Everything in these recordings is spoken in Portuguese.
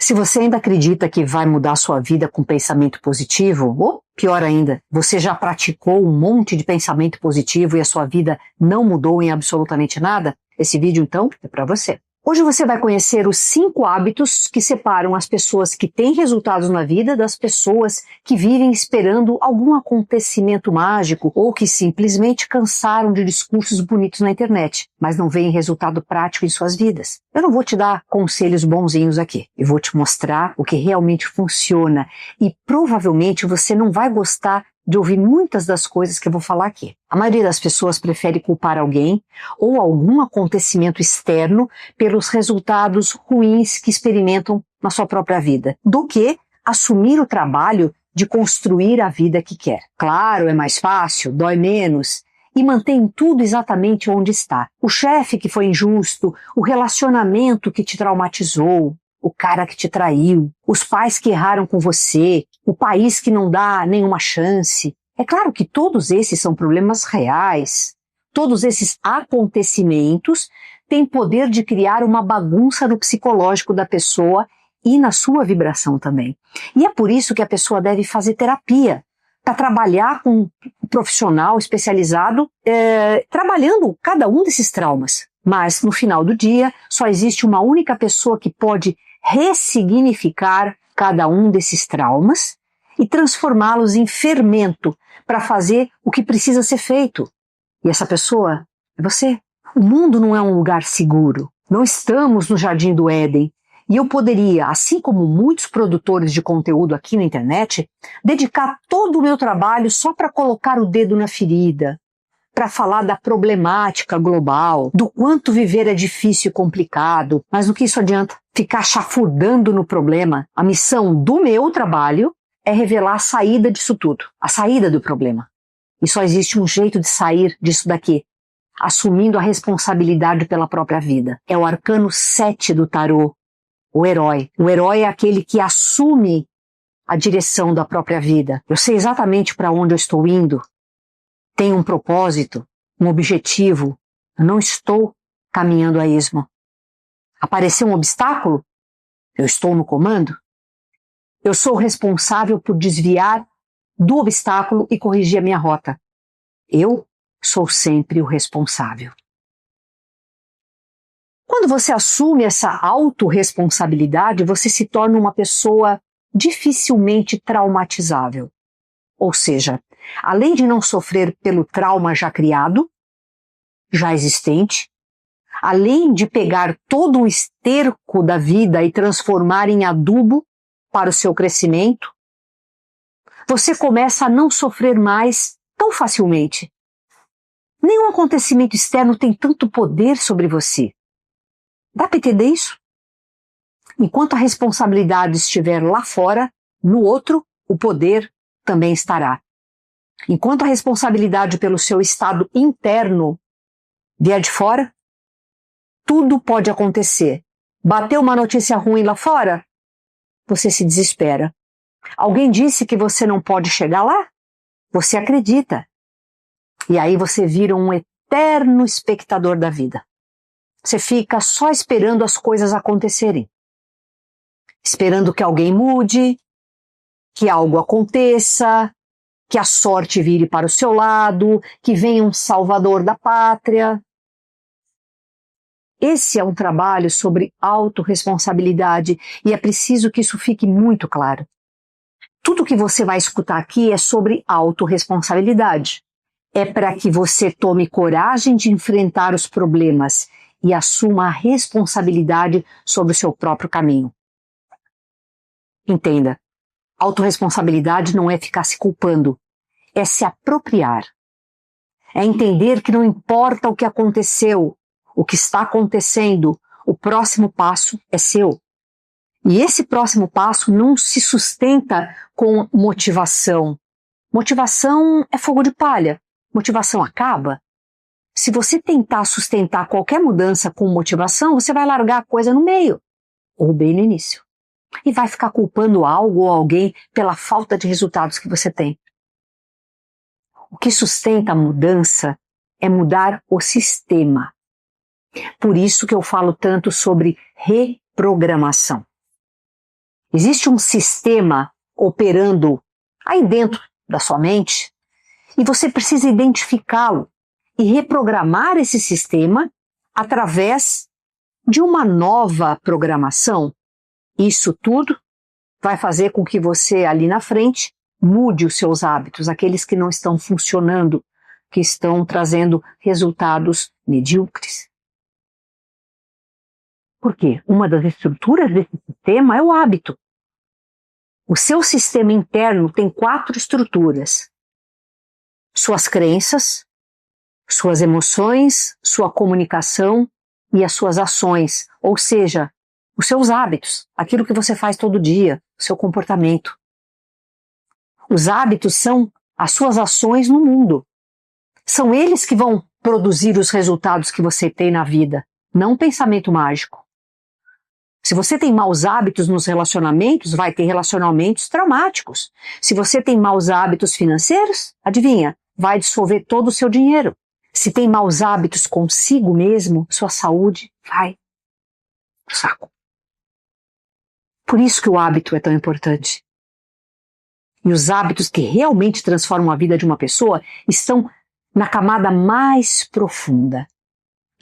Se você ainda acredita que vai mudar sua vida com pensamento positivo, ou pior ainda, você já praticou um monte de pensamento positivo e a sua vida não mudou em absolutamente nada, esse vídeo então é para você. Hoje você vai conhecer os 5 hábitos que separam as pessoas que têm resultados na vida das pessoas que vivem esperando algum acontecimento mágico ou que simplesmente cansaram de discursos bonitos na internet, mas não veem resultado prático em suas vidas. Eu não vou te dar conselhos bonzinhos aqui. Eu vou te mostrar o que realmente funciona e provavelmente você não vai gostar de ouvir muitas das coisas que eu vou falar aqui. A maioria das pessoas prefere culpar alguém ou algum acontecimento externo pelos resultados ruins que experimentam na sua própria vida, do que assumir o trabalho de construir a vida que quer. Claro, é mais fácil, dói menos e mantém tudo exatamente onde está. O chefe que foi injusto, o relacionamento que te traumatizou, o cara que te traiu, os pais que erraram com você, o país que não dá nenhuma chance. É claro que todos esses são problemas reais. Todos esses acontecimentos têm poder de criar uma bagunça no psicológico da pessoa e na sua vibração também. E é por isso que a pessoa deve fazer terapia, para trabalhar com um profissional especializado, trabalhando cada um desses traumas. Mas, no final do dia, só existe uma única pessoa que pode ressignificar cada um desses traumas e transformá-los em fermento para fazer o que precisa ser feito. E essa pessoa é você. O mundo não é um lugar seguro. Não estamos no Jardim do Éden. E eu poderia, assim como muitos produtores de conteúdo aqui na internet, dedicar todo o meu trabalho só para colocar o dedo na ferida, para falar da problemática global, do quanto viver é difícil e complicado, mas no que isso adianta? Ficar chafurdando no problema. A missão do meu trabalho é revelar a saída disso tudo, a saída do problema. E só existe um jeito de sair disso daqui, assumindo a responsabilidade pela própria vida. É o arcano 7 do tarô, o herói. O herói é aquele que assume a direção da própria vida. Eu sei exatamente para onde eu estou indo. Tenho um propósito, um objetivo. Eu não estou caminhando a esmo. Apareceu um obstáculo? Eu estou no comando? Eu sou responsável por desviar do obstáculo e corrigir a minha rota. Eu sou sempre o responsável. Quando você assume essa autorresponsabilidade, você se torna uma pessoa dificilmente traumatizável. Ou seja, além de não sofrer pelo trauma já criado, já existente, além de pegar todo o esterco da vida e transformar em adubo para o seu crescimento, você começa a não sofrer mais tão facilmente. Nenhum acontecimento externo tem tanto poder sobre você. Dá para entender isso? Enquanto a responsabilidade estiver lá fora, no outro, o poder também estará. Enquanto a responsabilidade pelo seu estado interno vier de fora, tudo pode acontecer. Bateu uma notícia ruim lá fora, você se desespera. Alguém disse que você não pode chegar lá? Você acredita. E aí você vira um eterno espectador da vida. Você fica só esperando as coisas acontecerem. Esperando que alguém mude, que algo aconteça, que a sorte vire para o seu lado, que venha um salvador da pátria. Esse é um trabalho sobre autorresponsabilidade e é preciso que isso fique muito claro. Tudo que você vai escutar aqui é sobre autorresponsabilidade. É para que você tome coragem de enfrentar os problemas e assuma a responsabilidade sobre o seu próprio caminho. Entenda, autorresponsabilidade não é ficar se culpando, é se apropriar. É entender que não importa o que aconteceu, o que está acontecendo, o próximo passo é seu. E esse próximo passo não se sustenta com motivação. Motivação é fogo de palha. Motivação acaba. Se você tentar sustentar qualquer mudança com motivação, você vai largar a coisa no meio, ou bem no início. E vai ficar culpando algo ou alguém pela falta de resultados que você tem. O que sustenta a mudança é mudar o sistema. Por isso que eu falo tanto sobre reprogramação. Existe um sistema operando aí dentro da sua mente e você precisa identificá-lo e reprogramar esse sistema através de uma nova programação. Isso tudo vai fazer com que você ali na frente mude os seus hábitos, aqueles que não estão funcionando, que estão trazendo resultados medíocres. Por quê? Uma das estruturas desse sistema é o hábito. O seu sistema interno tem 4 estruturas: suas crenças, suas emoções, sua comunicação e as suas ações, ou seja, os seus hábitos, aquilo que você faz todo dia, o seu comportamento. Os hábitos são as suas ações no mundo. São eles que vão produzir os resultados que você tem na vida, não um pensamento mágico. Se você tem maus hábitos nos relacionamentos, vai ter relacionamentos traumáticos. Se você tem maus hábitos financeiros, adivinha, vai dissolver todo o seu dinheiro. Se tem maus hábitos consigo mesmo, sua saúde vai pro saco. Por isso que o hábito é tão importante. E os hábitos que realmente transformam a vida de uma pessoa estão na camada mais profunda.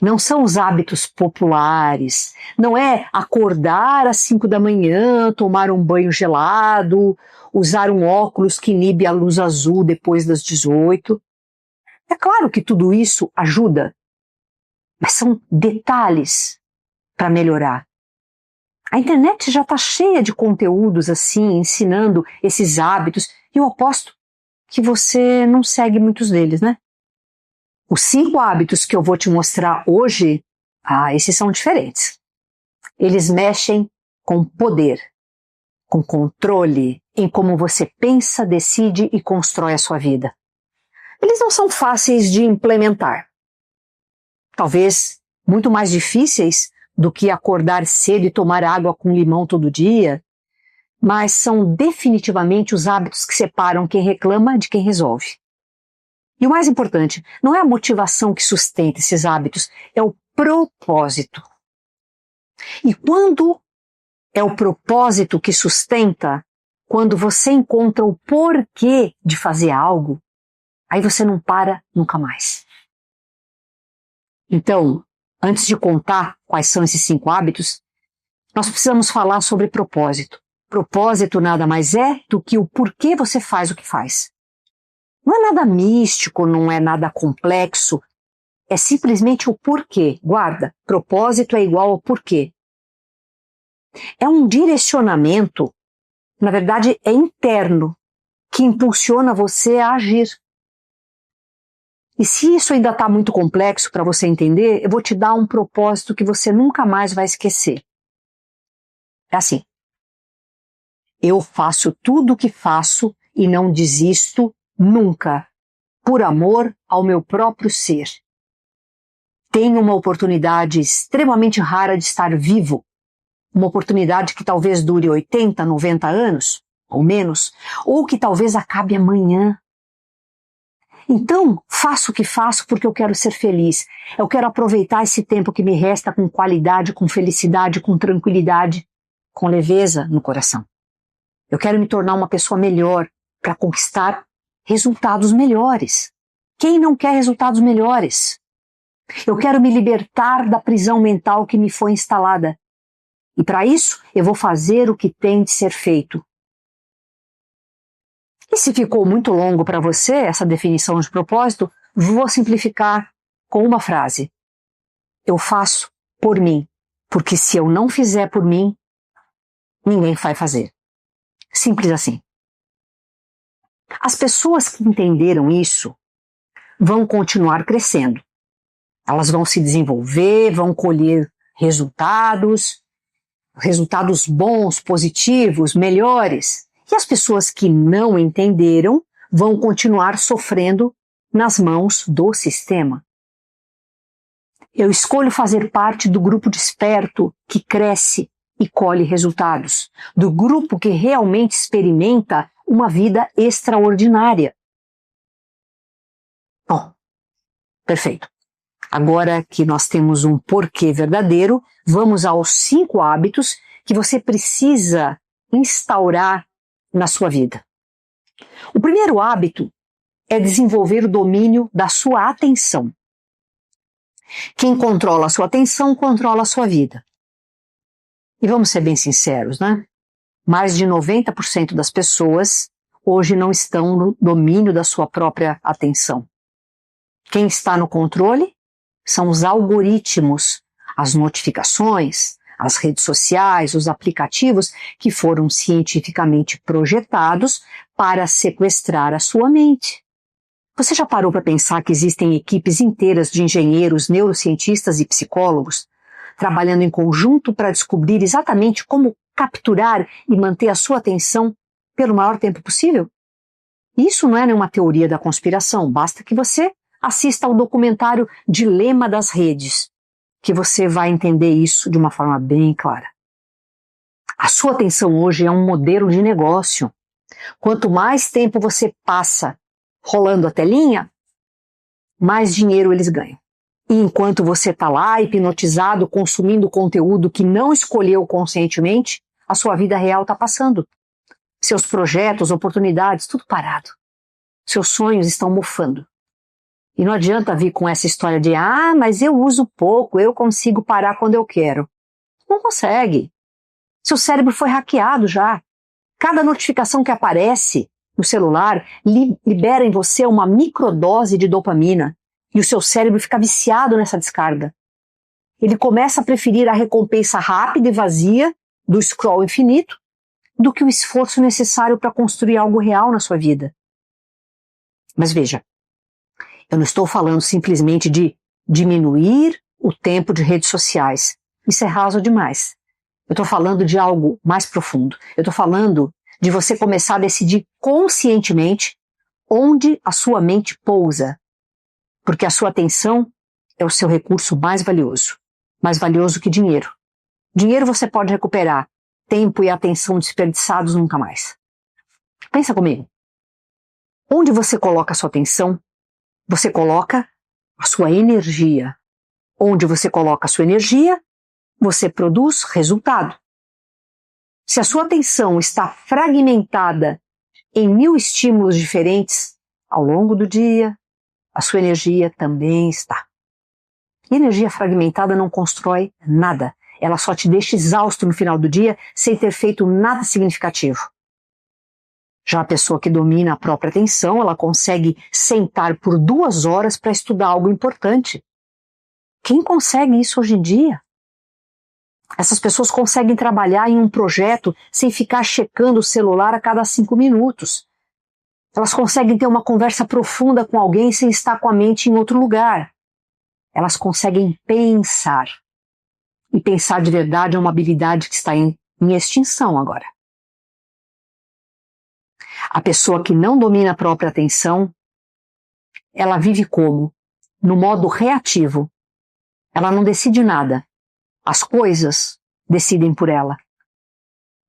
Não são os hábitos populares, não é acordar às 5 da manhã, tomar um banho gelado, usar um óculos que inibe a luz azul depois das 18. É claro que tudo isso ajuda, mas são detalhes para melhorar. A internet já está cheia de conteúdos assim, ensinando esses hábitos, e eu aposto que você não segue muitos deles, né? Os 5 hábitos que eu vou te mostrar hoje, esses são diferentes. Eles mexem com poder, com controle, em como você pensa, decide e constrói a sua vida. Eles não são fáceis de implementar. Talvez muito mais difíceis do que acordar cedo e tomar água com limão todo dia, mas são definitivamente os hábitos que separam quem reclama de quem resolve. E o mais importante, não é a motivação que sustenta esses hábitos, é o propósito. E quando é o propósito que sustenta, quando você encontra o porquê de fazer algo, aí você não para nunca mais. Então, antes de contar quais são esses 5 hábitos, nós precisamos falar sobre propósito. Propósito nada mais é do que o porquê você faz o que faz. Não é nada místico, não é nada complexo, é simplesmente o porquê. Guarda, propósito é igual ao porquê. É um direcionamento, na verdade é interno, que impulsiona você a agir. E se isso ainda está muito complexo para você entender, eu vou te dar um propósito que você nunca mais vai esquecer. É assim: eu faço tudo o que faço e não desisto nunca, por amor ao meu próprio ser. Tenho uma oportunidade extremamente rara de estar vivo, uma oportunidade que talvez dure 80, 90 anos, ou menos, ou que talvez acabe amanhã. Então, faço o que faço porque eu quero ser feliz. Eu quero aproveitar esse tempo que me resta com qualidade, com felicidade, com tranquilidade, com leveza no coração. Eu quero me tornar uma pessoa melhor para conquistar resultados melhores. Quem não quer resultados melhores? Eu quero me libertar da prisão mental que me foi instalada. E para isso, eu vou fazer o que tem de ser feito. E se ficou muito longo para você essa definição de propósito, vou simplificar com uma frase. Eu faço por mim, porque se eu não fizer por mim, ninguém vai fazer. Simples assim. As pessoas que entenderam isso vão continuar crescendo. Elas vão se desenvolver, vão colher resultados bons, positivos, melhores. E as pessoas que não entenderam vão continuar sofrendo nas mãos do sistema. Eu escolho fazer parte do grupo desperto que cresce e colhe resultados, do grupo que realmente experimenta uma vida extraordinária. Bom, perfeito. Agora que nós temos um porquê verdadeiro, vamos aos 5 hábitos que você precisa instaurar na sua vida. O primeiro hábito é desenvolver o domínio da sua atenção. Quem controla a sua atenção, controla a sua vida. E vamos ser bem sinceros, né? Mais de 90% das pessoas hoje não estão no domínio da sua própria atenção. Quem está no controle são os algoritmos, as notificações, as redes sociais, os aplicativos que foram cientificamente projetados para sequestrar a sua mente. Você já parou para pensar que existem equipes inteiras de engenheiros, neurocientistas e psicólogos trabalhando em conjunto para descobrir exatamente como capturar e manter a sua atenção pelo maior tempo possível? Isso não é nenhuma teoria da conspiração, basta que você assista ao documentário Dilema das Redes, que você vai entender isso de uma forma bem clara. A sua atenção hoje é um modelo de negócio. Quanto mais tempo você passa rolando a telinha, mais dinheiro eles ganham. E enquanto você está lá hipnotizado, consumindo conteúdo que não escolheu conscientemente, a sua vida real está passando. Seus projetos, oportunidades, tudo parado. Seus sonhos estão mofando. E não adianta vir com essa história de mas eu uso pouco, eu consigo parar quando eu quero. Não consegue. Seu cérebro foi hackeado já. Cada notificação que aparece no celular libera em você uma microdose de dopamina e o seu cérebro fica viciado nessa descarga. Ele começa a preferir a recompensa rápida e vazia do scroll infinito do que o esforço necessário para construir algo real na sua vida. Mas veja, eu não estou falando simplesmente de diminuir o tempo de redes sociais. Isso é raso demais. Eu estou falando de algo mais profundo. Eu estou falando de você começar a decidir conscientemente onde a sua mente pousa. Porque a sua atenção é o seu recurso mais valioso que dinheiro. Dinheiro você pode recuperar, tempo e atenção desperdiçados nunca mais. Pensa comigo. Onde você coloca a sua atenção, você coloca a sua energia. Onde você coloca a sua energia, você produz resultado. Se a sua atenção está fragmentada em 1000 estímulos diferentes ao longo do dia, a sua energia também está. E energia fragmentada não constrói nada. Ela só te deixa exausto no final do dia sem ter feito nada significativo. Já a pessoa que domina a própria atenção, ela consegue sentar por 2 horas para estudar algo importante. Quem consegue isso hoje em dia? Essas pessoas conseguem trabalhar em um projeto sem ficar checando o celular a cada 5 minutos. Elas conseguem ter uma conversa profunda com alguém sem estar com a mente em outro lugar. Elas conseguem pensar. E pensar de verdade é uma habilidade que está em extinção agora. A pessoa que não domina a própria atenção, ela vive como? No modo reativo. Ela não decide nada. As coisas decidem por ela.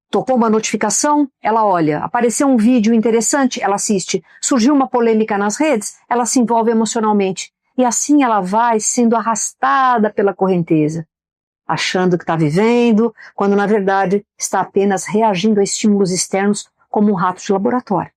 Tocou uma notificação, ela olha. Apareceu um vídeo interessante, ela assiste. Surgiu uma polêmica nas redes, ela se envolve emocionalmente. E assim ela vai sendo arrastada pela correnteza, achando que está vivendo, quando na verdade está apenas reagindo a estímulos externos como um rato de laboratório.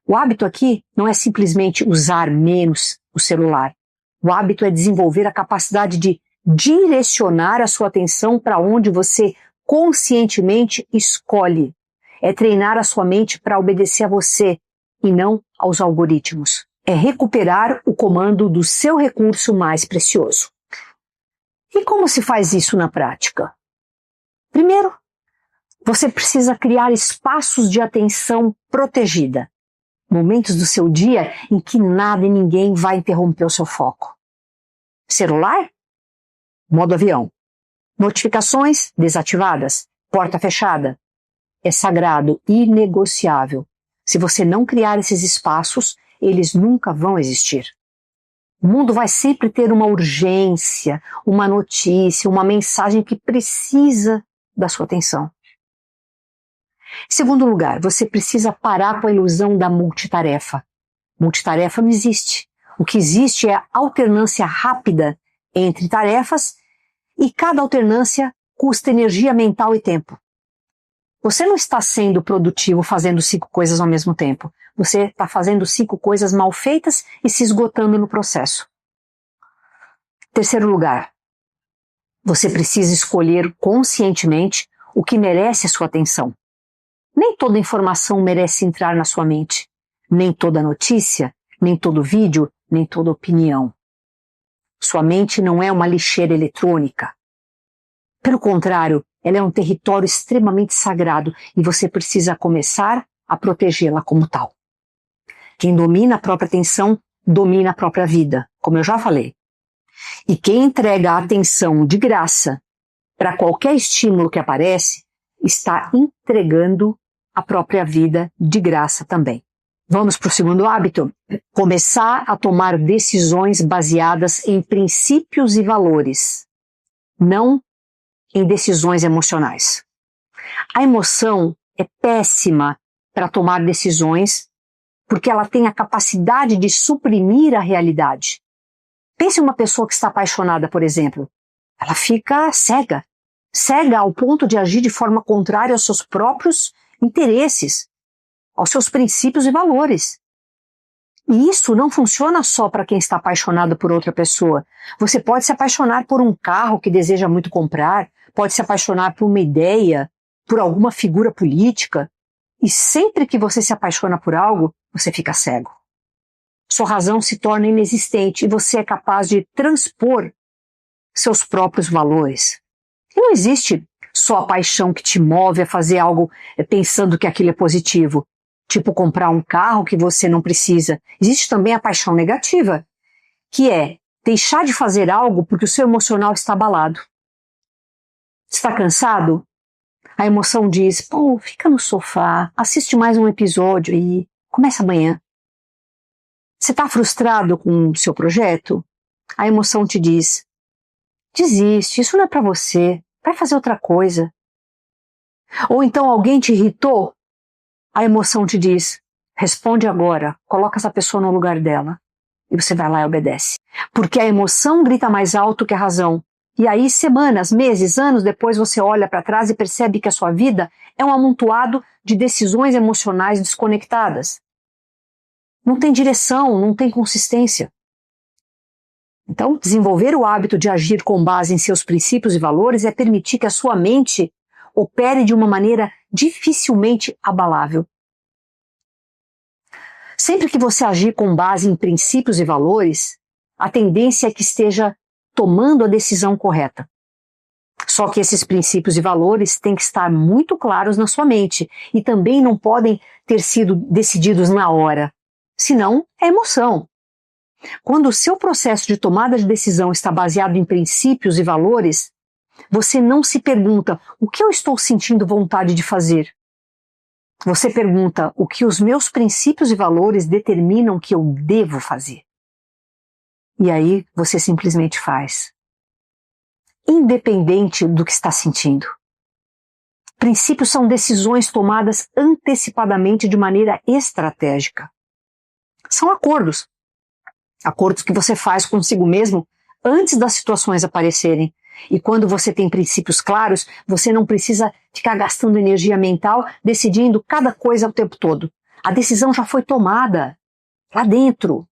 O hábito aqui não é simplesmente usar menos o celular. O hábito é desenvolver a capacidade de direcionar a sua atenção para onde você conscientemente escolhe. É treinar a sua mente para obedecer a você e não aos algoritmos. É recuperar o comando do seu recurso mais precioso. E como se faz isso na prática? Primeiro, você precisa criar espaços de atenção protegida. Momentos do seu dia em que nada e ninguém vai interromper o seu foco. Celular? Modo avião. Notificações desativadas. Porta fechada. É sagrado, inegociável. Se você não criar esses espaços, eles nunca vão existir. O mundo vai sempre ter uma urgência, uma notícia, uma mensagem que precisa da sua atenção. Em segundo lugar, você precisa parar com a ilusão da multitarefa. Multitarefa não existe. O que existe é a alternância rápida entre tarefas e cada alternância custa energia mental e tempo. Você não está sendo produtivo fazendo 5 coisas ao mesmo tempo. Você está fazendo 5 coisas mal feitas e se esgotando no processo. Terceiro lugar, você precisa escolher conscientemente o que merece a sua atenção. Nem toda informação merece entrar na sua mente. Nem toda notícia, nem todo vídeo, nem toda opinião. Sua mente não é uma lixeira eletrônica. Pelo contrário, ela é um território extremamente sagrado e você precisa começar a protegê-la como tal. Quem domina a própria atenção, domina a própria vida, como eu já falei. E quem entrega a atenção de graça para qualquer estímulo que aparece, está entregando a própria vida de graça também. Vamos para o segundo hábito? Começar a tomar decisões baseadas em princípios e valores, não em decisões emocionais. A emoção é péssima para tomar decisões porque ela tem a capacidade de suprimir a realidade. Pense em uma pessoa que está apaixonada, por exemplo. Ela fica cega ao ponto de agir de forma contrária aos seus próprios interesses, aos seus princípios e valores. E isso não funciona só para quem está apaixonado por outra pessoa. Você pode se apaixonar por um carro que deseja muito comprar, pode se apaixonar por uma ideia, por alguma figura política, e sempre que você se apaixona por algo, você fica cego. Sua razão se torna inexistente e você é capaz de transpor seus próprios valores. E não existe só a paixão que te move a fazer algo pensando que aquilo é positivo, tipo comprar um carro que você não precisa. Existe também a paixão negativa, que é deixar de fazer algo porque o seu emocional está abalado. Está cansado? A emoção diz, pô, fica no sofá, assiste mais um episódio e começa amanhã. Você está frustrado com o seu projeto? A emoção te diz, desiste, isso não é para você, vai fazer outra coisa. Ou então alguém te irritou? A emoção te diz, responde agora, coloca essa pessoa no lugar dela. E você vai lá e obedece. Porque a emoção grita mais alto que a razão. E aí, semanas, meses, anos depois, você olha para trás e percebe que a sua vida é um amontoado de decisões emocionais desconectadas. Não tem direção, não tem consistência. Então, desenvolver o hábito de agir com base em seus princípios e valores é permitir que a sua mente opere de uma maneira dificilmente abalável. Sempre que você agir com base em princípios e valores, a tendência é que esteja tomando a decisão correta. Só que esses princípios e valores têm que estar muito claros na sua mente e também não podem ter sido decididos na hora. Senão, é emoção. Quando o seu processo de tomada de decisão está baseado em princípios e valores, você não se pergunta o que eu estou sentindo vontade de fazer. Você pergunta o que os meus princípios e valores determinam que eu devo fazer. E aí você simplesmente faz. Independente do que está sentindo. Princípios são decisões tomadas antecipadamente de maneira estratégica. São acordos. Acordos que você faz consigo mesmo antes das situações aparecerem. E quando você tem princípios claros, você não precisa ficar gastando energia mental decidindo cada coisa o tempo todo. A decisão já foi tomada lá dentro.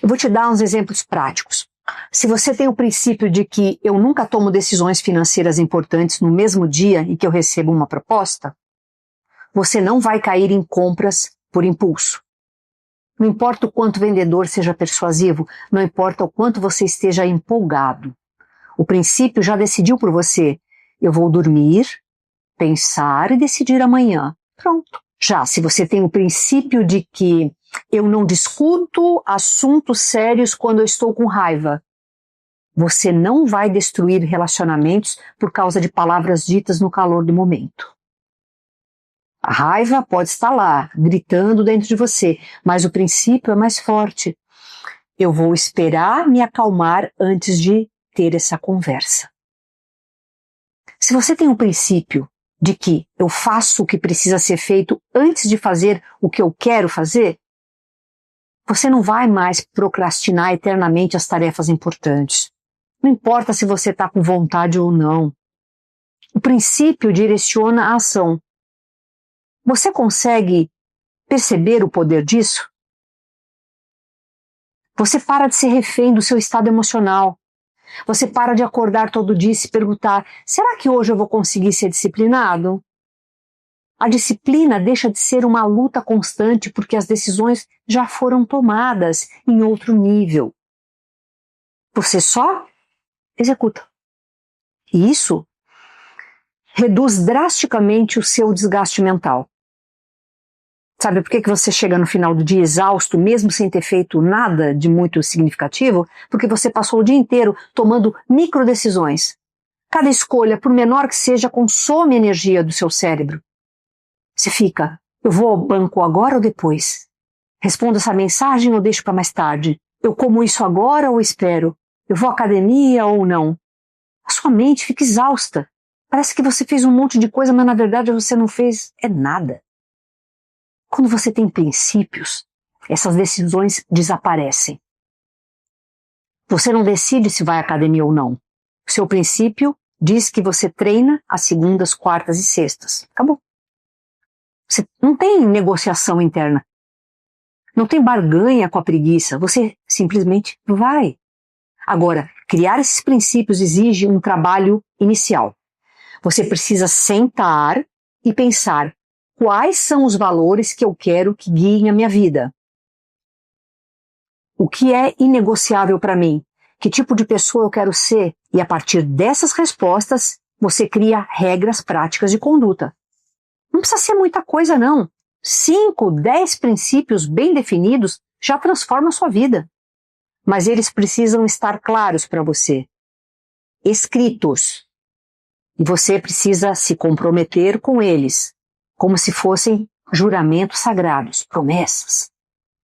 Eu vou te dar uns exemplos práticos. Se você tem o princípio de que eu nunca tomo decisões financeiras importantes no mesmo dia em que eu recebo uma proposta, você não vai cair em compras por impulso. Não importa o quanto o vendedor seja persuasivo, não importa o quanto você esteja empolgado. O princípio já decidiu por você. Eu vou dormir, pensar e decidir amanhã. Pronto. Já se você tem o princípio de que eu não discuto assuntos sérios quando eu estou com raiva, você não vai destruir relacionamentos por causa de palavras ditas no calor do momento. A raiva pode estar lá, gritando dentro de você, mas o princípio é mais forte. Eu vou esperar me acalmar antes de ter essa conversa. Se você tem o princípio de que eu faço o que precisa ser feito antes de fazer o que eu quero fazer, você não vai mais procrastinar eternamente as tarefas importantes. Não importa se você está com vontade ou não. O princípio direciona a ação. Você consegue perceber o poder disso? Você para de ser refém do seu estado emocional. Você para de acordar todo dia e se perguntar: será que hoje eu vou conseguir ser disciplinado? A disciplina deixa de ser uma luta constante porque as decisões já foram tomadas em outro nível. Você só executa. E isso reduz drasticamente o seu desgaste mental. Sabe por que você chega no final do dia exausto, mesmo sem ter feito nada de muito significativo? Porque você passou o dia inteiro tomando microdecisões. Cada escolha, por menor que seja, consome energia do seu cérebro. Você fica: eu vou ao banco agora ou depois? Respondo essa mensagem ou deixo para mais tarde? Eu como isso agora ou espero? Eu vou à academia ou não? A sua mente fica exausta. Parece que você fez um monte de coisa, mas na verdade você não fez nada. Quando você tem princípios, essas decisões desaparecem. Você não decide se vai à academia ou não. O seu princípio diz que você treina às segundas, quartas e sextas. Acabou. Você não tem negociação interna. Não tem barganha com a preguiça. Você simplesmente vai. Agora, criar esses princípios exige um trabalho inicial. Você precisa sentar e pensar: quais são os valores que eu quero que guiem a minha vida? O que é inegociável para mim? Que tipo de pessoa eu quero ser? E a partir dessas respostas, você cria regras práticas de conduta. Não precisa ser muita coisa, não. 5, 10 princípios bem definidos já transformam a sua vida. Mas eles precisam estar claros para você, escritos. E você precisa se comprometer com eles, como se fossem juramentos sagrados, promessas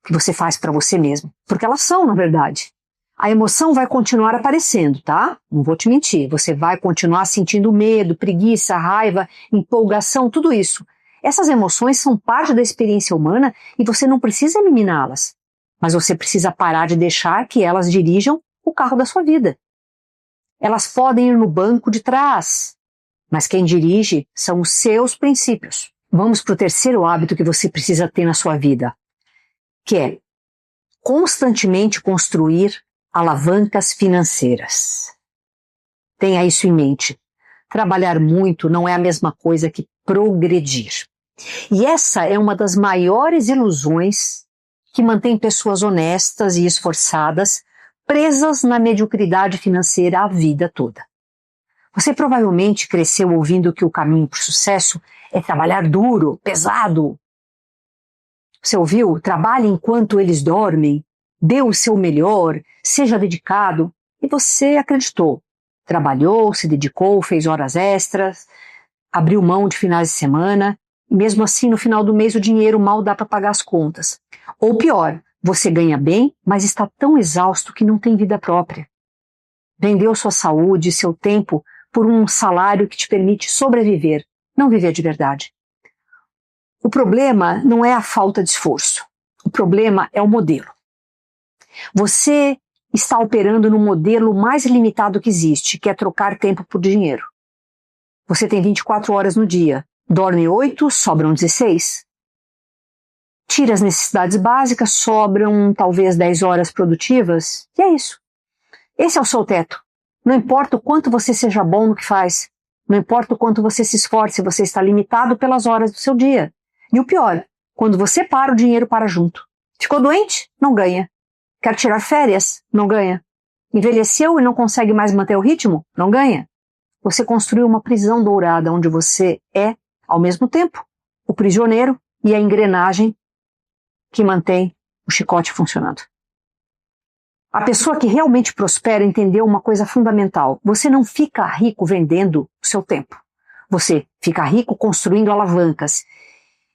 que você faz para você mesmo. Porque elas são, na verdade. A emoção vai continuar aparecendo, tá? Não vou te mentir. Você vai continuar sentindo medo, preguiça, raiva, empolgação, tudo isso. Essas emoções são parte da experiência humana e você não precisa eliminá-las. Mas você precisa parar de deixar que elas dirijam o carro da sua vida. Elas podem ir no banco de trás, mas quem dirige são os seus princípios. Vamos para o terceiro hábito que você precisa ter na sua vida, que é constantemente construir alavancas financeiras. Tenha isso em mente. Trabalhar muito não é a mesma coisa que progredir. E essa é uma das maiores ilusões que mantém pessoas honestas e esforçadas presas na mediocridade financeira a vida toda. Você provavelmente cresceu ouvindo que o caminho para o sucesso é trabalhar duro, pesado. Você ouviu? Trabalhe enquanto eles dormem, dê o seu melhor, seja dedicado. E você acreditou. Trabalhou, se dedicou, fez horas extras, abriu mão de finais de semana, e mesmo assim no final do mês o dinheiro mal dá para pagar as contas. Ou pior, você ganha bem, mas está tão exausto que não tem vida própria. Vendeu sua saúde, seu tempo por um salário que te permite sobreviver, não viver de verdade. O problema não é a falta de esforço. O problema é o modelo. Você está operando no modelo mais limitado que existe, que é trocar tempo por dinheiro. Você tem 24 horas no dia, dorme 8, sobram 16. Tira as necessidades básicas, sobram talvez 10 horas produtivas, e é isso. Esse é o seu teto. Não importa o quanto você seja bom no que faz, não importa o quanto você se esforce, você está limitado pelas horas do seu dia. E o pior, quando você para, o dinheiro para junto. Ficou doente? Não ganha. Quer tirar férias? Não ganha. Envelheceu e não consegue mais manter o ritmo? Não ganha. Você construiu uma prisão dourada onde você é, ao mesmo tempo, o prisioneiro e a engrenagem que mantém o chicote funcionando. A pessoa que realmente prospera entendeu uma coisa fundamental. Você não fica rico vendendo o seu tempo. Você fica rico construindo alavancas.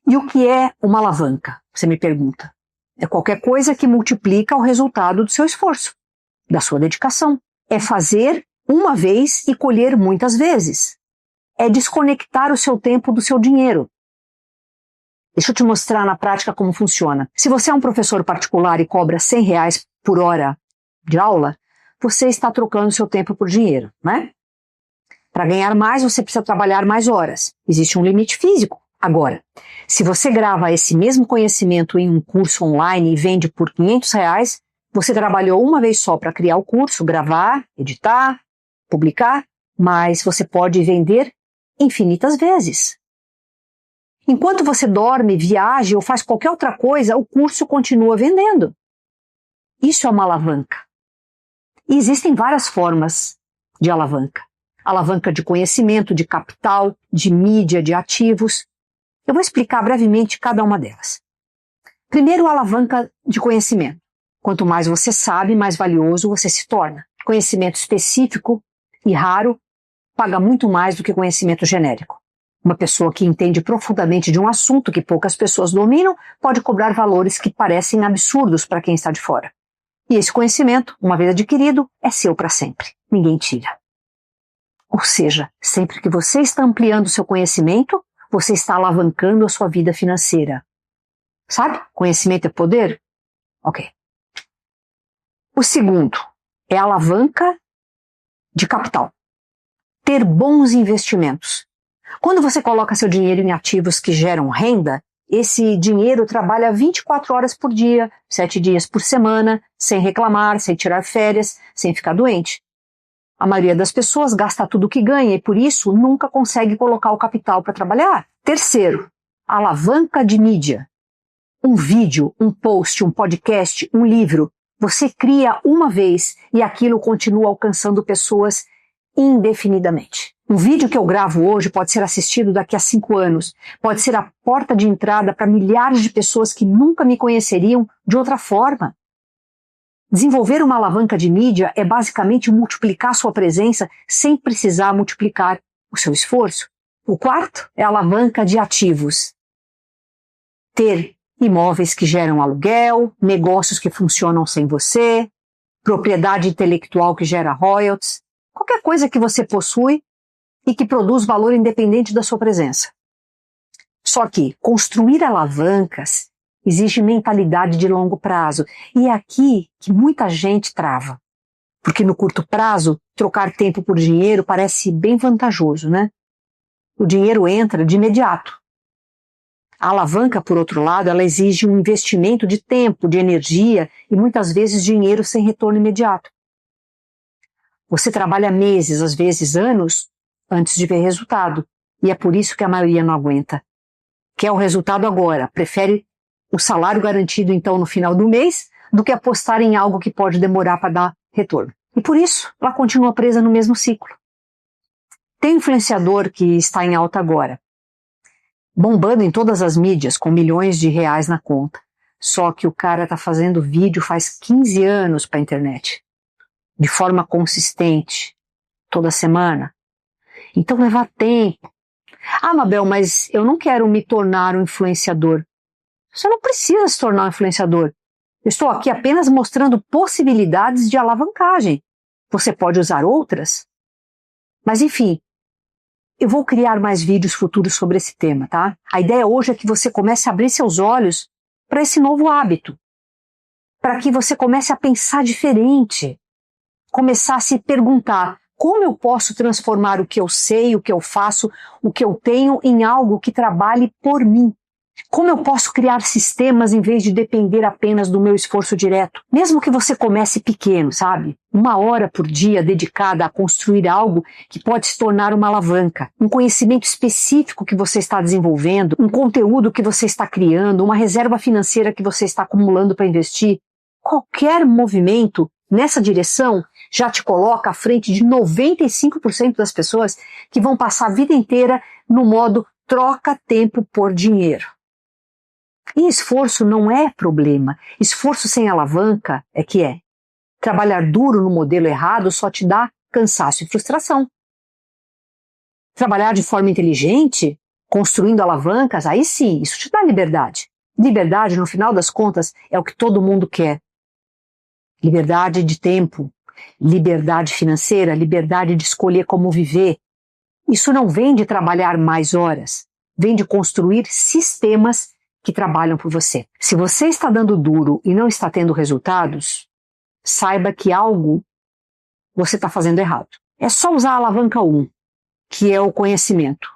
E o que é uma alavanca? Você me pergunta. É qualquer coisa que multiplica o resultado do seu esforço, da sua dedicação. É fazer uma vez e colher muitas vezes. É desconectar o seu tempo do seu dinheiro. Deixa eu te mostrar na prática como funciona. Se você é um professor particular e cobra R$100 por hora de aula, você está trocando seu tempo por dinheiro, né? Para ganhar mais, você precisa trabalhar mais horas. Existe um limite físico. Agora, se você grava esse mesmo conhecimento em um curso online e vende por R$ 500, você trabalhou uma vez só para criar o curso, gravar, editar, publicar, mas você pode vender infinitas vezes. Enquanto você dorme, viaja ou faz qualquer outra coisa, o curso continua vendendo. Isso é uma alavanca. E existem várias formas de alavanca. Alavanca de conhecimento, de capital, de mídia, de ativos. Eu vou explicar brevemente cada uma delas. Primeiro, a alavanca de conhecimento. Quanto mais você sabe, mais valioso você se torna. Conhecimento específico e raro paga muito mais do que conhecimento genérico. Uma pessoa que entende profundamente de um assunto que poucas pessoas dominam pode cobrar valores que parecem absurdos para quem está de fora. E esse conhecimento, uma vez adquirido, é seu para sempre. Ninguém tira. Ou seja, sempre que você está ampliando seu conhecimento, você está alavancando a sua vida financeira. Sabe? Conhecimento é poder? Ok. O segundo é a alavanca de capital. Ter bons investimentos. Quando você coloca seu dinheiro em ativos que geram renda, esse dinheiro trabalha 24 horas por dia, 7 dias por semana, sem reclamar, sem tirar férias, sem ficar doente. A maioria das pessoas gasta tudo o que ganha e, por isso, nunca consegue colocar o capital para trabalhar. Terceiro, alavanca de mídia. Um vídeo, um post, um podcast, um livro. Você cria uma vez e aquilo continua alcançando pessoas indefinidamente. Um vídeo que eu gravo hoje pode ser assistido daqui a 5 anos. Pode ser a porta de entrada para milhares de pessoas que nunca me conheceriam de outra forma. Desenvolver uma alavanca de mídia é basicamente multiplicar sua presença sem precisar multiplicar o seu esforço. O quarto é a alavanca de ativos. Ter imóveis que geram aluguel, negócios que funcionam sem você, propriedade intelectual que gera royalties, qualquer coisa que você possui e que produz valor independente da sua presença. Só que construir alavancas exige mentalidade de longo prazo. E é aqui que muita gente trava. Porque no curto prazo, trocar tempo por dinheiro parece bem vantajoso, né? O dinheiro entra de imediato. A alavanca, por outro lado, ela exige um investimento de tempo, de energia e muitas vezes dinheiro sem retorno imediato. Você trabalha meses, às vezes anos, antes de ver resultado. E é por isso que a maioria não aguenta. Quer o resultado agora, prefere o salário garantido então no final do mês do que apostar em algo que pode demorar para dar retorno. E por isso, ela continua presa no mesmo ciclo. Tem influenciador que está em alta agora, bombando em todas as mídias com milhões de reais na conta. Só que o cara está fazendo vídeo faz 15 anos para a internet, de forma consistente, toda semana. Então leva tempo. Ah, Mabel, mas eu não quero me tornar um influenciador. Você não precisa se tornar um influenciador. Eu estou aqui apenas mostrando possibilidades de alavancagem. Você pode usar outras. Mas enfim, eu vou criar mais vídeos futuros sobre esse tema, tá? A ideia hoje é que você comece a abrir seus olhos para esse novo hábito. Para que você comece a pensar diferente. Começar a se perguntar: como eu posso transformar o que eu sei, o que eu faço, o que eu tenho em algo que trabalhe por mim? Como eu posso criar sistemas em vez de depender apenas do meu esforço direto? Mesmo que você comece pequeno, sabe? 1 hora por dia dedicada a construir algo que pode se tornar uma alavanca. Um conhecimento específico que você está desenvolvendo, um conteúdo que você está criando, uma reserva financeira que você está acumulando para investir. Qualquer movimento nessa direção já te coloca à frente de 95% das pessoas que vão passar a vida inteira no modo troca tempo por dinheiro. E esforço não é problema. Esforço sem alavanca é que é. Trabalhar duro no modelo errado só te dá cansaço e frustração. Trabalhar de forma inteligente, construindo alavancas, aí sim, isso te dá liberdade. Liberdade, no final das contas, é o que todo mundo quer. Liberdade de tempo, liberdade financeira, liberdade de escolher como viver. Isso não vem de trabalhar mais horas, vem de construir sistemas que trabalham por você. Se você está dando duro e não está tendo resultados, saiba que algo você está fazendo errado. É só usar a alavanca 1, que é o conhecimento.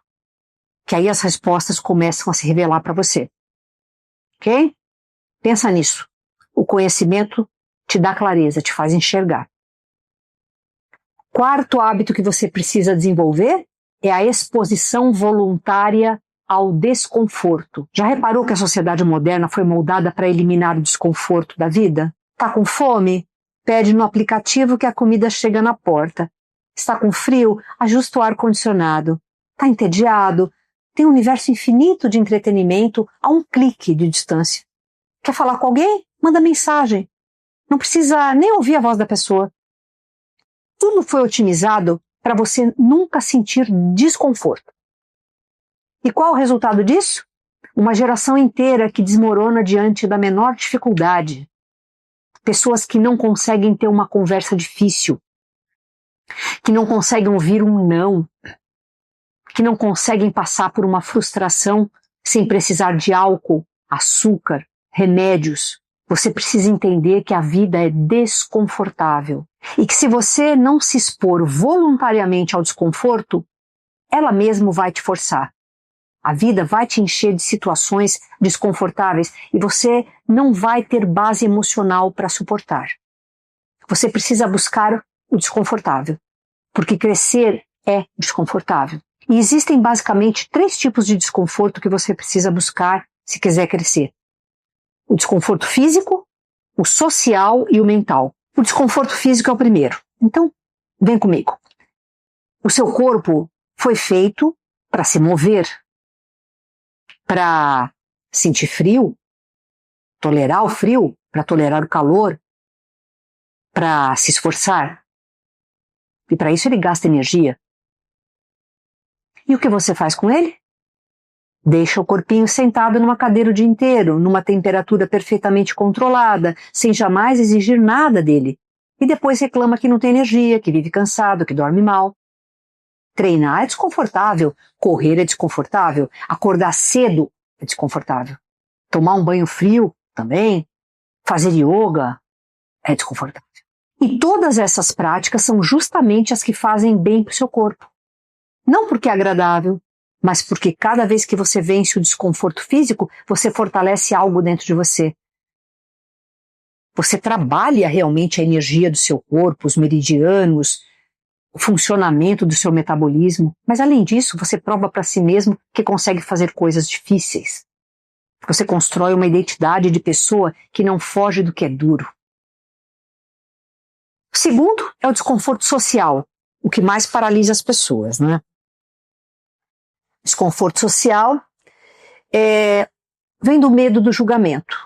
que aí as respostas começam a se revelar para você. Ok? Pensa nisso. O conhecimento te dá clareza, te faz enxergar. Quarto hábito que você precisa desenvolver é a exposição voluntária ao desconforto. Já reparou que a sociedade moderna foi moldada para eliminar o desconforto da vida? Tá com fome? Pede no aplicativo que a comida chega na porta. Está com frio? Ajusta o ar-condicionado. Tá entediado? Tem um universo infinito de entretenimento a um clique de distância. Quer falar com alguém? Manda mensagem. Não precisa nem ouvir a voz da pessoa. Tudo foi otimizado para você nunca sentir desconforto. E qual o resultado disso? Uma geração inteira que desmorona diante da menor dificuldade. Pessoas que não conseguem ter uma conversa difícil, que não conseguem ouvir um não, que não conseguem passar por uma frustração sem precisar de álcool, açúcar, remédios. Você precisa entender que a vida é desconfortável e que se você não se expor voluntariamente ao desconforto, ela mesmo vai te forçar. A vida vai te encher de situações desconfortáveis e você não vai ter base emocional para suportar. Você precisa buscar o desconfortável, porque crescer é desconfortável. E existem basicamente 3 tipos de desconforto que você precisa buscar se quiser crescer. O desconforto físico, o social e o mental. O desconforto físico é o primeiro. Então, vem comigo. O seu corpo foi feito para se mover, para sentir frio, tolerar o frio, para tolerar o calor, para se esforçar. E para isso ele gasta energia. E o que você faz com ele? Deixa o corpinho sentado numa cadeira o dia inteiro, numa temperatura perfeitamente controlada, sem jamais exigir nada dele. E depois reclama que não tem energia, que vive cansado, que dorme mal. Treinar é desconfortável, correr é desconfortável, acordar cedo é desconfortável. Tomar um banho frio também, fazer yoga é desconfortável. E todas essas práticas são justamente as que fazem bem para o seu corpo. Não porque é agradável, mas porque cada vez que você vence o desconforto físico, você fortalece algo dentro de você. Você trabalha realmente a energia do seu corpo, os meridianos, o funcionamento do seu metabolismo, mas além disso, você prova para si mesmo que consegue fazer coisas difíceis. Você constrói uma identidade de pessoa que não foge do que é duro. O segundo é o desconforto social, o que mais paralisa as pessoas, né? Desconforto social vem do medo do julgamento,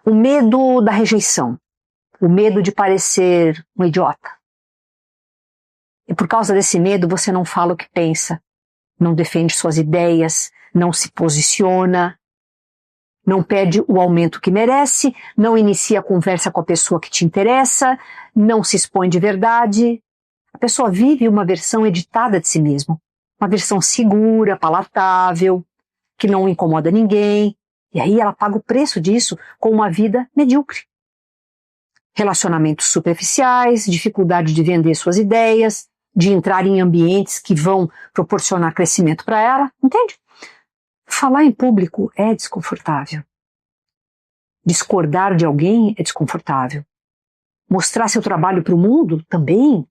o medo da rejeição, o medo de parecer um idiota. E por causa desse medo você não fala o que pensa, não defende suas ideias, não se posiciona, não pede o aumento que merece, não inicia a conversa com a pessoa que te interessa, não se expõe de verdade. A pessoa vive uma versão editada de si mesmo, uma versão segura, palatável, que não incomoda ninguém, e aí ela paga o preço disso com uma vida medíocre. Relacionamentos superficiais, dificuldade de vender suas ideias, de entrar em ambientes que vão proporcionar crescimento para ela, entende? Falar em público é desconfortável. Discordar de alguém é desconfortável. Mostrar seu trabalho para o mundo também.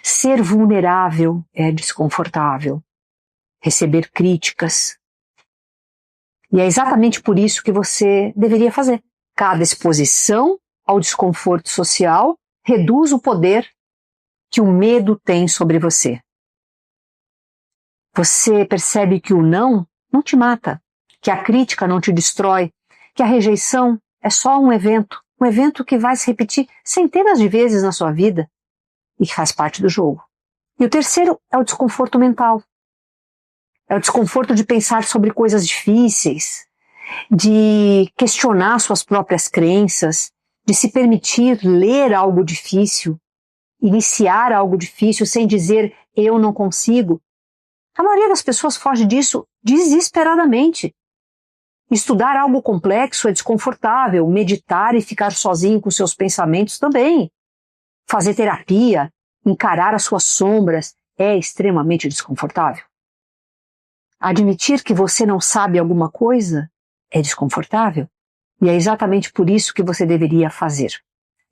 Ser vulnerável é desconfortável. Receber críticas. E é exatamente por isso que você deveria fazer. Cada exposição ao desconforto social reduz o poder que o medo tem sobre você. Você percebe que o não te mata, que a crítica não te destrói, que a rejeição é só um evento que vai se repetir centenas de vezes na sua vida e que faz parte do jogo. E o terceiro é o desconforto mental. É o desconforto de pensar sobre coisas difíceis, de questionar suas próprias crenças, de se permitir ler algo difícil, iniciar algo difícil sem dizer eu não consigo. A maioria das pessoas foge disso desesperadamente. Estudar algo complexo é desconfortável, meditar e ficar sozinho com seus pensamentos também. Fazer terapia, encarar as suas sombras é extremamente desconfortável. Admitir que você não sabe alguma coisa é desconfortável. E é exatamente por isso que você deveria fazer.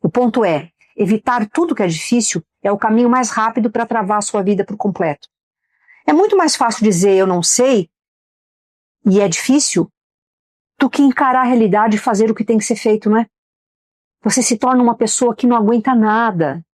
O ponto é, evitar tudo que é difícil é o caminho mais rápido para travar a sua vida por completo. É muito mais fácil dizer eu não sei e é difícil do que encarar a realidade e fazer o que tem que ser feito, não é? Você se torna uma pessoa que não aguenta nada,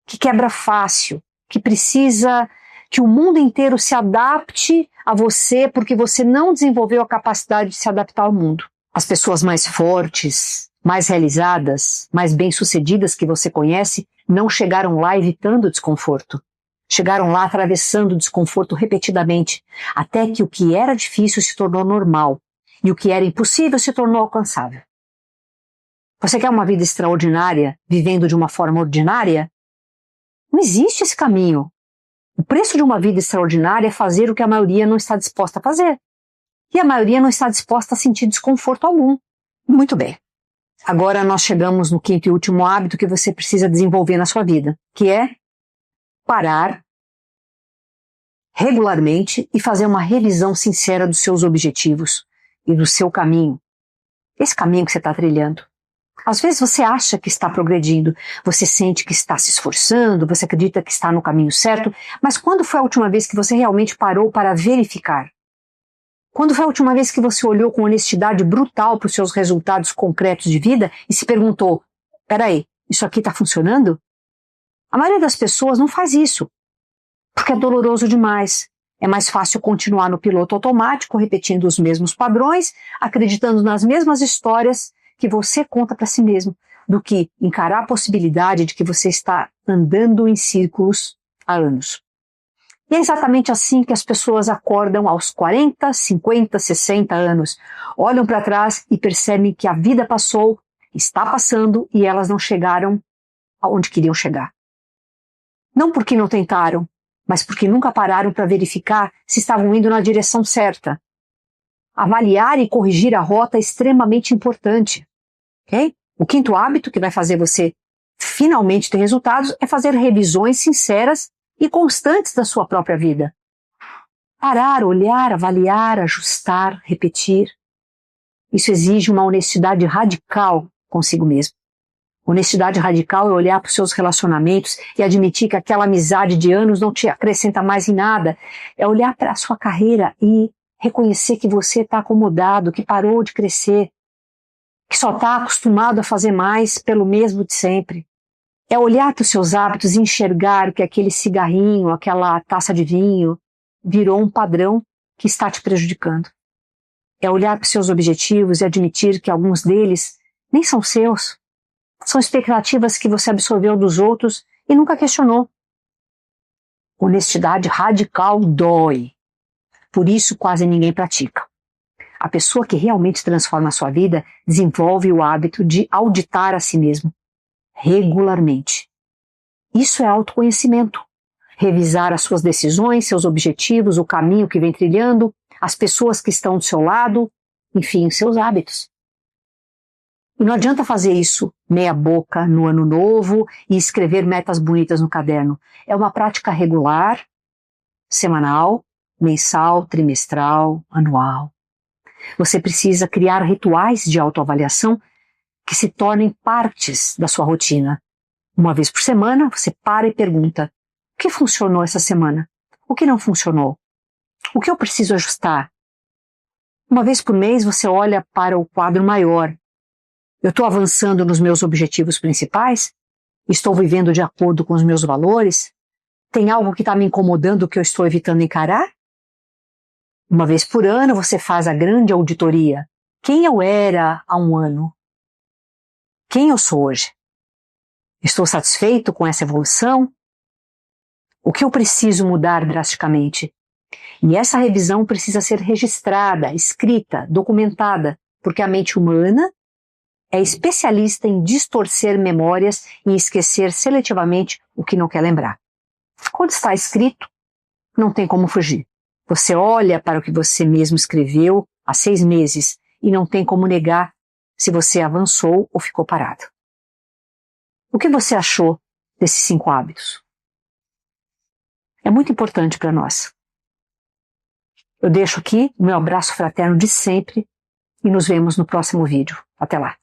que quebra fácil, que precisa que o mundo inteiro se adapte a você porque você não desenvolveu a capacidade de se adaptar ao mundo. As pessoas mais fortes, mais realizadas, mais bem-sucedidas que você conhece não chegaram lá evitando o desconforto. Chegaram lá atravessando o desconforto repetidamente, até que o que era difícil se tornou normal e o que era impossível se tornou alcançável. Você quer uma vida extraordinária, vivendo de uma forma ordinária? Não existe esse caminho. O preço de uma vida extraordinária é fazer o que a maioria não está disposta a fazer. E a maioria não está disposta a sentir desconforto algum. Muito bem. Agora nós chegamos no quinto e último hábito que você precisa desenvolver na sua vida, que é parar regularmente e fazer uma revisão sincera dos seus objetivos e do seu caminho. Esse caminho que você está trilhando. Às vezes você acha que está progredindo, você sente que está se esforçando, você acredita que está no caminho certo, mas quando foi a última vez que você realmente parou para verificar? Quando foi a última vez que você olhou com honestidade brutal para os seus resultados concretos de vida e se perguntou, peraí, isso aqui está funcionando? A maioria das pessoas não faz isso, porque é doloroso demais. É mais fácil continuar no piloto automático, repetindo os mesmos padrões, acreditando nas mesmas histórias que você conta para si mesmo, do que encarar a possibilidade de que você está andando em círculos há anos. E é exatamente assim que as pessoas acordam aos 40, 50, 60 anos. Olham para trás e percebem que a vida passou, está passando e elas não chegaram aonde queriam chegar. Não porque não tentaram, mas porque nunca pararam para verificar se estavam indo na direção certa. Avaliar e corrigir a rota é extremamente importante. Okay? O quinto hábito que vai fazer você finalmente ter resultados é fazer revisões sinceras e constantes da sua própria vida. Parar, olhar, avaliar, ajustar, repetir. Isso exige uma honestidade radical consigo mesmo. Honestidade radical é olhar para os seus relacionamentos e admitir que aquela amizade de anos não te acrescenta mais em nada. É olhar para a sua carreira e reconhecer que você está acomodado, que parou de crescer, que só está acostumado a fazer mais pelo mesmo de sempre. É olhar para os seus hábitos e enxergar que aquele cigarrinho, aquela taça de vinho, virou um padrão que está te prejudicando. É olhar para os seus objetivos e admitir que alguns deles nem são seus. São expectativas que você absorveu dos outros e nunca questionou. Honestidade radical dói. Por isso quase ninguém pratica. A pessoa que realmente transforma a sua vida desenvolve o hábito de auditar a si mesmo, regularmente. Isso é autoconhecimento. Revisar as suas decisões, seus objetivos, o caminho que vem trilhando, as pessoas que estão do seu lado, enfim, seus hábitos. E não adianta fazer isso meia boca no ano novo e escrever metas bonitas no caderno. É uma prática regular, semanal, mensal, trimestral, anual. Você precisa criar rituais de autoavaliação que se tornem partes da sua rotina. Uma vez por semana, você para e pergunta: o que funcionou essa semana? O que não funcionou? O que eu preciso ajustar? Uma vez por mês, você olha para o quadro maior. Eu estou avançando nos meus objetivos principais? Estou vivendo de acordo com os meus valores? Tem algo que está me incomodando que eu estou evitando encarar? Uma vez por ano você faz a grande auditoria. Quem eu era há um ano? Quem eu sou hoje? Estou satisfeito com essa evolução? O que eu preciso mudar drasticamente? E essa revisão precisa ser registrada, escrita, documentada, porque a mente humana é especialista em distorcer memórias e esquecer seletivamente o que não quer lembrar. Quando está escrito, não tem como fugir. Você olha para o que você mesmo escreveu há 6 meses e não tem como negar se você avançou ou ficou parado. O que você achou desses 5 hábitos? É muito importante para nós. Eu deixo aqui o meu abraço fraterno de sempre e nos vemos no próximo vídeo. Até lá!